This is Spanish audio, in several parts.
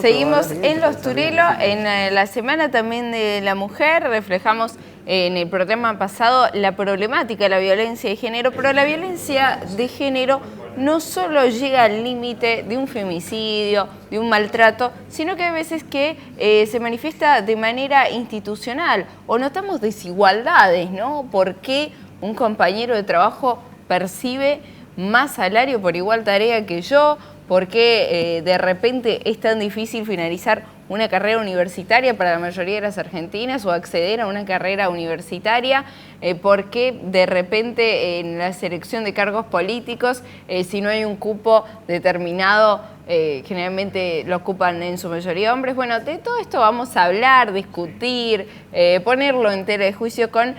Seguimos en Los Turelos, en la Semana también de la Mujer, reflejamos en el programa pasado la problemática de la violencia de género, pero la violencia de género no solo llega al límite de un femicidio, de un maltrato, sino que hay veces que se manifiesta de manera institucional o notamos desigualdades, ¿no? ¿Por qué un compañero de trabajo percibe más salario por igual tarea que yo? ¿Por qué de repente es tan difícil finalizar una carrera universitaria para la mayoría de las argentinas o acceder a una carrera universitaria? ¿Por qué de repente en la selección de cargos políticos, si no hay un cupo determinado, generalmente lo ocupan en su mayoría hombres? Bueno, de todo esto vamos a hablar, discutir, ponerlo en tela de juicio con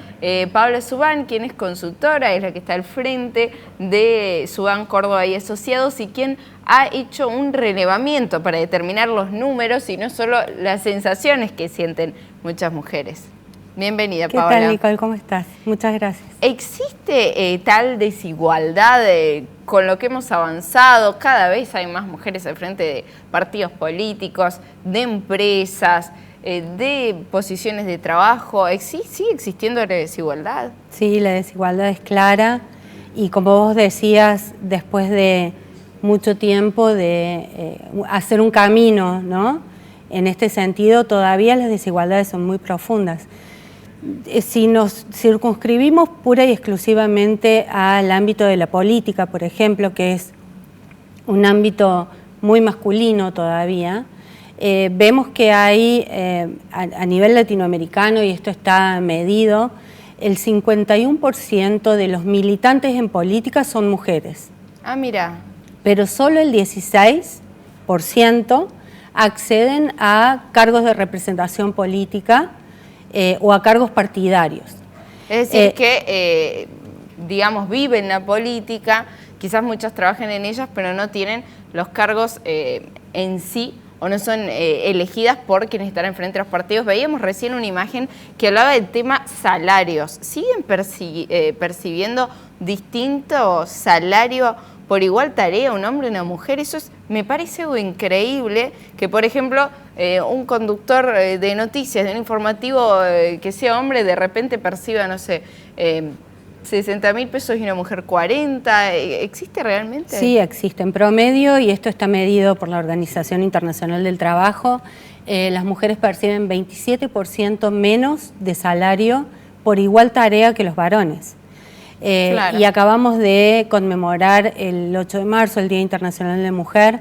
Paula Subán, quien es consultora, es la que está al frente de Subán Córdoba y Asociados y quien ha hecho un relevamiento para determinar los números y no solo las sensaciones que sienten muchas mujeres. Bienvenida, Paola. ¿Qué tal, Nicole? ¿Cómo estás? Muchas gracias. ¿Existe tal desigualdad con lo que hemos avanzado? Cada vez hay más mujeres al frente de partidos políticos, de empresas, de posiciones de trabajo. ¿Sigue existiendo la desigualdad? Sí, la desigualdad es clara y como vos decías, después de mucho tiempo de hacer un camino, ¿no? En este sentido, todavía las desigualdades son muy profundas. Si nos circunscribimos pura y exclusivamente al ámbito de la política, por ejemplo, que es un ámbito muy masculino todavía, vemos que hay a nivel latinoamericano, y esto está medido, el 51% de los militantes en política son mujeres. Ah, mira. Pero solo el 16% acceden a cargos de representación política o a cargos partidarios. Es decir, que, digamos, viven la política, quizás muchas trabajen en ellas, pero no tienen los cargos en sí o no son elegidas por quienes están enfrente de los partidos. Veíamos recién una imagen que hablaba del tema salarios. ¿Siguen percibiendo distintos salarios por igual tarea un hombre y una mujer? Eso me parece algo increíble, que por ejemplo un conductor de noticias, de un informativo que sea hombre, de repente perciba, no sé, 60.000 pesos y una mujer 40. ¿Existe realmente? Sí, existe en promedio y esto está medido por la Organización Internacional del Trabajo. Las mujeres perciben 27% menos de salario por igual tarea que los varones. Claro. Y acabamos de conmemorar el 8 de marzo, el Día Internacional de la Mujer,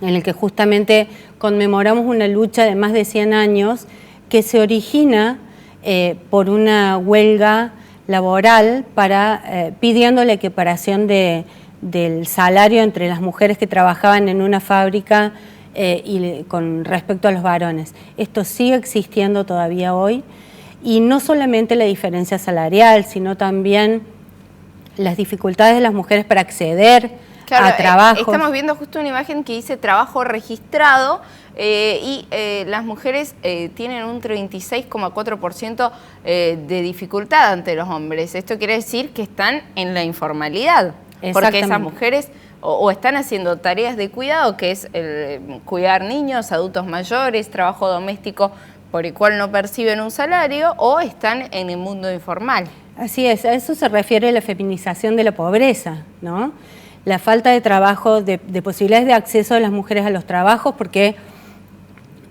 en el que justamente conmemoramos una lucha de más de 100 años que se origina por una huelga laboral pidiendo la equiparación del salario entre las mujeres que trabajaban en una fábrica y con respecto a los varones. Esto sigue existiendo todavía hoy. Y no solamente la diferencia salarial, sino también las dificultades de las mujeres para acceder a trabajo. Estamos viendo justo una imagen que dice trabajo registrado y las mujeres tienen un 36,4% de dificultad ante los hombres. Esto quiere decir que están en la informalidad, porque esas mujeres o están haciendo tareas de cuidado, que es cuidar niños, adultos mayores, trabajo doméstico, por el cual no perciben un salario, o están en el mundo informal. Así es, a eso se refiere la feminización de la pobreza, ¿no? La falta de trabajo, de posibilidades de acceso de las mujeres a los trabajos, porque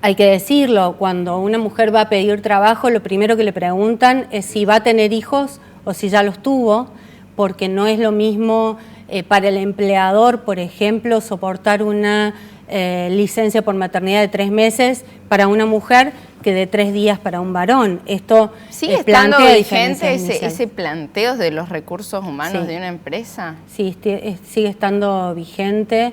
hay que decirlo, cuando una mujer va a pedir trabajo, lo primero que le preguntan es si va a tener hijos o si ya los tuvo, porque no es lo mismo para el empleador, por ejemplo, soportar una licencia por maternidad de 3 meses para una mujer que de 3 días para un varón. Esto ¿sigue estando vigente ese planteo de los recursos humanos de una empresa? Sí, sigue estando vigente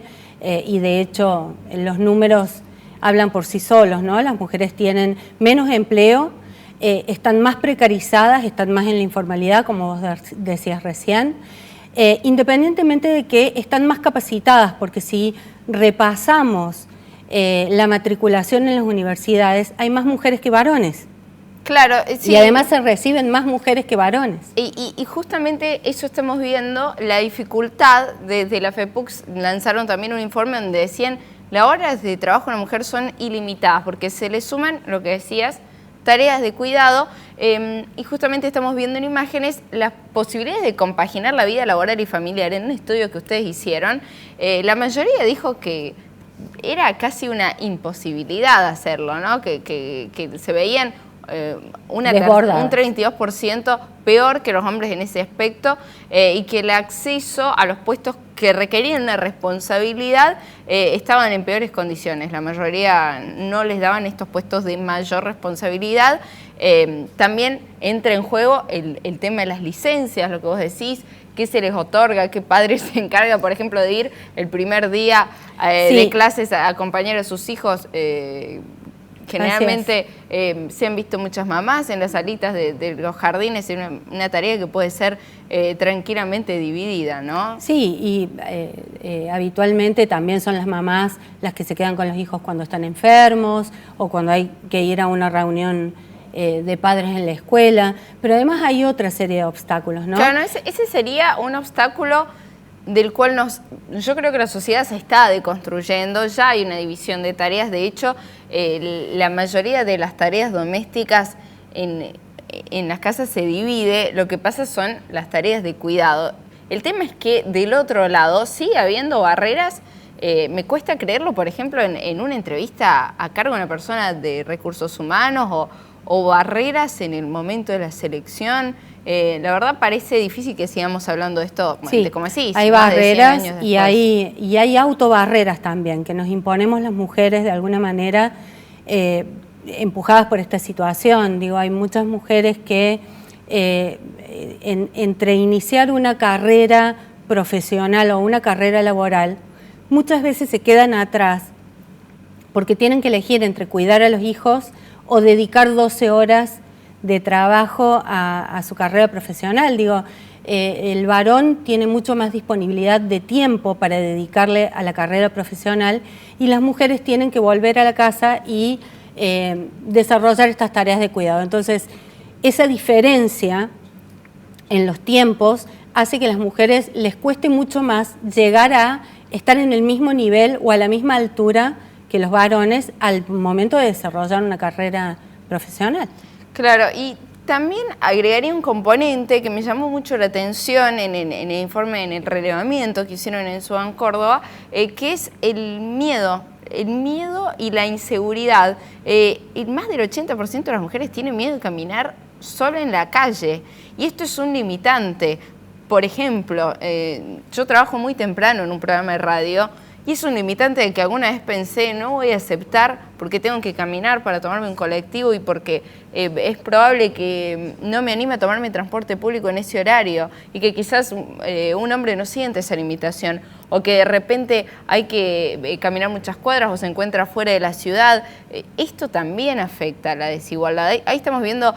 y de hecho los números hablan por sí solos, ¿no? Las mujeres tienen menos empleo, están más precarizadas, están más en la informalidad, como vos decías recién, independientemente de que están más capacitadas, porque si repasamos la matriculación en las universidades, hay más mujeres que varones. Claro, sí. Y además se reciben más mujeres que varones. Y justamente eso estamos viendo, la dificultad. Desde la FEPUX lanzaron también un informe donde decían las horas de trabajo de una mujer son ilimitadas, porque se le suman, lo que decías, tareas de cuidado, y justamente estamos viendo en imágenes las posibilidades de compaginar la vida laboral y familiar. En un estudio que ustedes hicieron, la mayoría dijo que era casi una imposibilidad hacerlo, ¿no? Que se veían un 32% peor que los hombres en ese aspecto, y que el acceso a los puestos que requerían una responsabilidad estaban en peores condiciones. La mayoría no les daban estos puestos de mayor responsabilidad. También entra en juego el tema de las licencias, lo que vos decís, qué se les otorga, qué padre se encarga, por ejemplo, de ir el primer día de clases a acompañar a sus hijos. Generalmente se han visto muchas mamás en las salitas de los jardines, en una tarea que puede ser tranquilamente dividida, ¿no? Sí, y habitualmente también son las mamás las que se quedan con los hijos cuando están enfermos o cuando hay que ir a una reunión de padres en la escuela, pero además hay otra serie de obstáculos, ¿no? Claro, ese sería un obstáculo del cual yo creo que la sociedad se está deconstruyendo. Ya hay una división de tareas. De hecho, la mayoría de las tareas domésticas en las casas se divide. Lo que pasa son las tareas de cuidado. El tema es que del otro lado sigue habiendo barreras. Me cuesta creerlo, por ejemplo, en una entrevista a cargo de una persona de recursos humanos o barreras en el momento de la selección. La verdad parece difícil que sigamos hablando de esto, sí, como decís, hay barreras y hay autobarreras también, que nos imponemos las mujeres de alguna manera, empujadas por esta situación. Digo, hay muchas mujeres que entre iniciar una carrera profesional o una carrera laboral, muchas veces se quedan atrás porque tienen que elegir entre cuidar a los hijos o dedicar 12 horas de trabajo a su carrera profesional. Digo, el varón tiene mucho más disponibilidad de tiempo para dedicarle a la carrera profesional y las mujeres tienen que volver a la casa y desarrollar estas tareas de cuidado. Entonces, esa diferencia en los tiempos hace que a las mujeres les cueste mucho más llegar a estar en el mismo nivel o a la misma altura que los varones al momento de desarrollar una carrera profesional. Claro, y también agregaría un componente que me llamó mucho la atención en el informe, en el relevamiento que hicieron en SUAN Córdoba, que es el miedo y la inseguridad. Y más del 80% de las mujeres tienen miedo de caminar sola en la calle, y esto es un limitante. Por ejemplo, yo trabajo muy temprano en un programa de radio, y es un limitante de que alguna vez pensé, no voy a aceptar porque tengo que caminar para tomarme un colectivo y porque es probable que no me anime a tomarme transporte público en ese horario y que quizás un hombre no siente esa limitación, o que de repente hay que caminar muchas cuadras o se encuentra fuera de la ciudad. Esto también afecta a la desigualdad. Ahí estamos viendo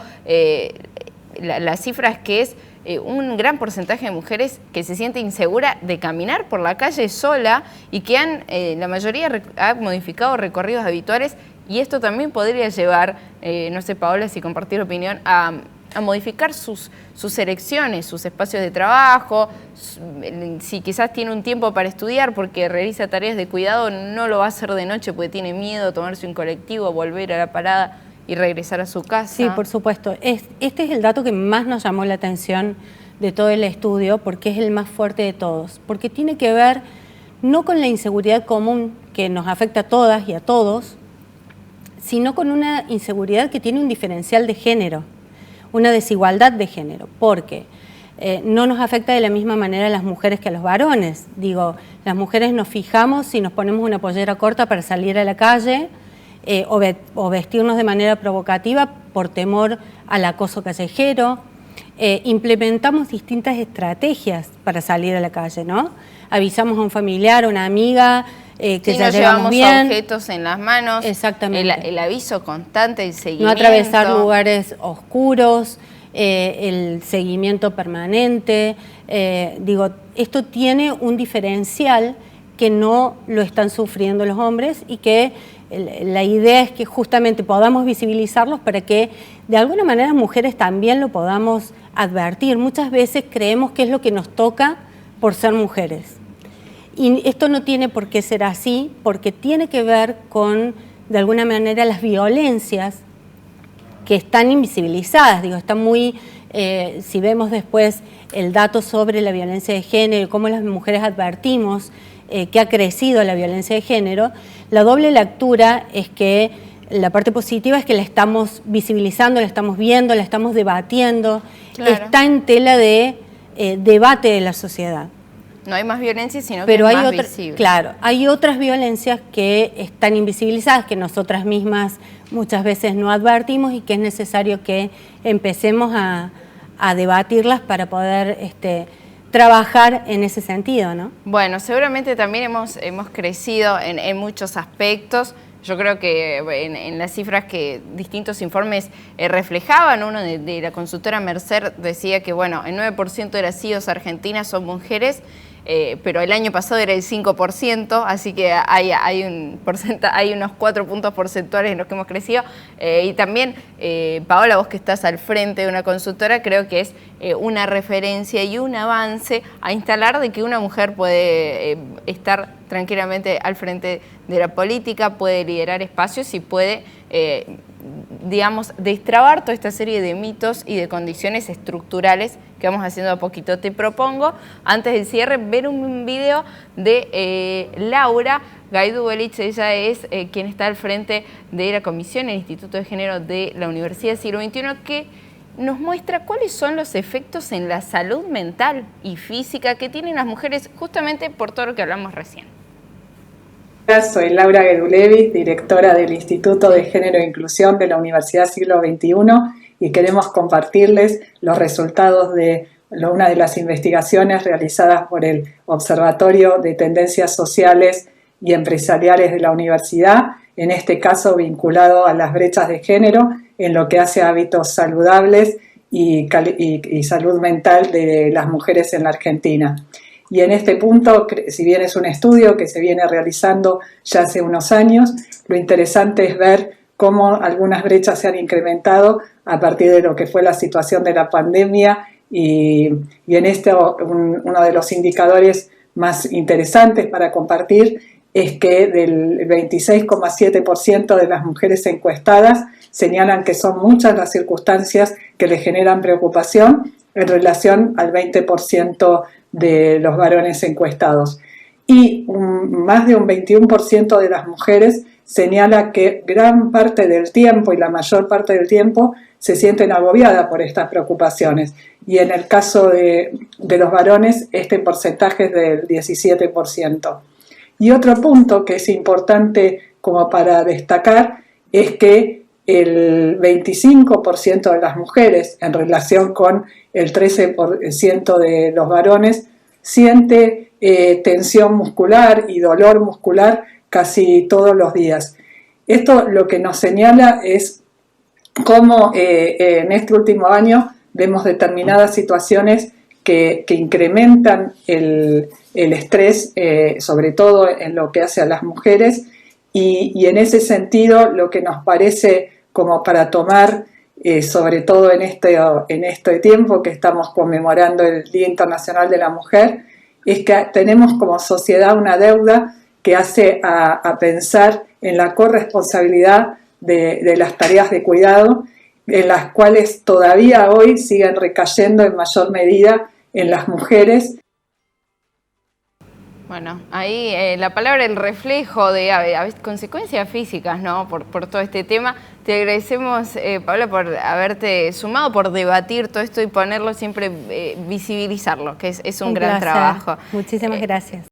las cifras, que es un gran porcentaje de mujeres que se siente insegura de caminar por la calle sola y que la mayoría ha modificado recorridos habituales, y esto también podría llevar, no sé, Paola, si compartir opinión, a modificar sus elecciones, sus espacios de trabajo. Si quizás tiene un tiempo para estudiar porque realiza tareas de cuidado, no lo va a hacer de noche porque tiene miedo a tomarse un colectivo, volver a la parada y regresar a su casa. Sí, por supuesto. Este es el dato que más nos llamó la atención de todo el estudio, porque es el más fuerte de todos, porque tiene que ver no con la inseguridad común que nos afecta a todas y a todos, sino con una inseguridad que tiene un diferencial de género, una desigualdad de género, porque no nos afecta de la misma manera a las mujeres que a los varones. Digo, las mujeres nos fijamos si nos ponemos una pollera corta para salir a la calle, o vestirnos de manera provocativa por temor al acoso callejero. Implementamos distintas estrategias para salir a la calle, ¿no? Avisamos a un familiar, a una amiga, que sí, ya llevamos bien. Objetos en las manos. Exactamente. El aviso constante, el seguimiento. No atravesar lugares oscuros, el seguimiento permanente. Digo, esto tiene un diferencial que no lo están sufriendo los hombres, y que la idea es que justamente podamos visibilizarlos para que de alguna manera mujeres también lo podamos advertir. Muchas veces creemos que es lo que nos toca por ser mujeres. Y esto no tiene por qué ser así, porque tiene que ver con, de alguna manera, las violencias que están invisibilizadas. Digo, está muy, si vemos después el dato sobre la violencia de género y cómo las mujeres advertimos que ha crecido la violencia de género, la doble lectura es que la parte positiva es que la estamos visibilizando, la estamos viendo, la estamos debatiendo, claro. Está en tela de debate de la sociedad. No hay más violencia, sino pero que es más visible. Claro, hay otras violencias que están invisibilizadas, que nosotras mismas muchas veces no advertimos y que es necesario que empecemos a debatirlas para poder trabajar en ese sentido, ¿no? Bueno, seguramente también hemos crecido en muchos aspectos. Yo creo que en las cifras que distintos informes reflejaban, uno de la consultora Mercer decía que, bueno, el 9% de las CEOs argentinas son mujeres, pero el año pasado era el 5%, así que hay unos 4 puntos porcentuales en los que hemos crecido. Y también, Paola, vos que estás al frente de una consultora, creo que es una referencia y un avance a instalar de que una mujer puede estar tranquilamente al frente de la política, puede liderar espacios y puede, digamos, destrabar toda esta serie de mitos y de condiciones estructurales que vamos haciendo a poquito. Te propongo, antes del cierre, ver un video de Laura Gaidubelich. Ella es quien está al frente de la comisión del Instituto de Género de la Universidad del Siglo XXI, que nos muestra cuáles son los efectos en la salud mental y física que tienen las mujeres justamente por todo lo que hablamos recién. Soy Laura Gaidubelich, directora del Instituto de Género e Inclusión de la Universidad Siglo XXI, y queremos compartirles los resultados de una de las investigaciones realizadas por el Observatorio de Tendencias Sociales y Empresariales de la Universidad, en este caso vinculado a las brechas de género en lo que hace a hábitos saludables y salud mental de las mujeres en la Argentina. Y en este punto, si bien es un estudio que se viene realizando ya hace unos años, lo interesante es ver cómo algunas brechas se han incrementado a partir de lo que fue la situación de la pandemia y en uno de los indicadores más interesantes para compartir es que del 26,7% de las mujeres encuestadas señalan que son muchas las circunstancias que les generan preocupación en relación al 20% de los varones encuestados. Y más de un 21% de las mujeres señala que gran parte del tiempo y la mayor parte del tiempo se sienten agobiadas por estas preocupaciones. Y en el caso de los varones, este porcentaje es del 17%. Y otro punto que es importante como para destacar es que el 25% de las mujeres, en relación con el 13% de los varones, siente tensión muscular y dolor muscular casi todos los días. Esto lo que nos señala es cómo en este último año vemos determinadas situaciones que incrementan el estrés, sobre todo en lo que hace a las mujeres, y en ese sentido lo que nos parece como para tomar, sobre todo en este tiempo que estamos conmemorando el Día Internacional de la Mujer, es que tenemos como sociedad una deuda que hace a pensar en la corresponsabilidad de las tareas de cuidado, en las cuales todavía hoy siguen recayendo en mayor medida en las mujeres. Bueno, ahí la palabra, el reflejo de consecuencias físicas, ¿no? Por todo este tema. Te agradecemos, Paola, por haberte sumado, por debatir todo esto y ponerlo siempre, visibilizarlo, que es un gran placer. trabajo. Muchísimas gracias.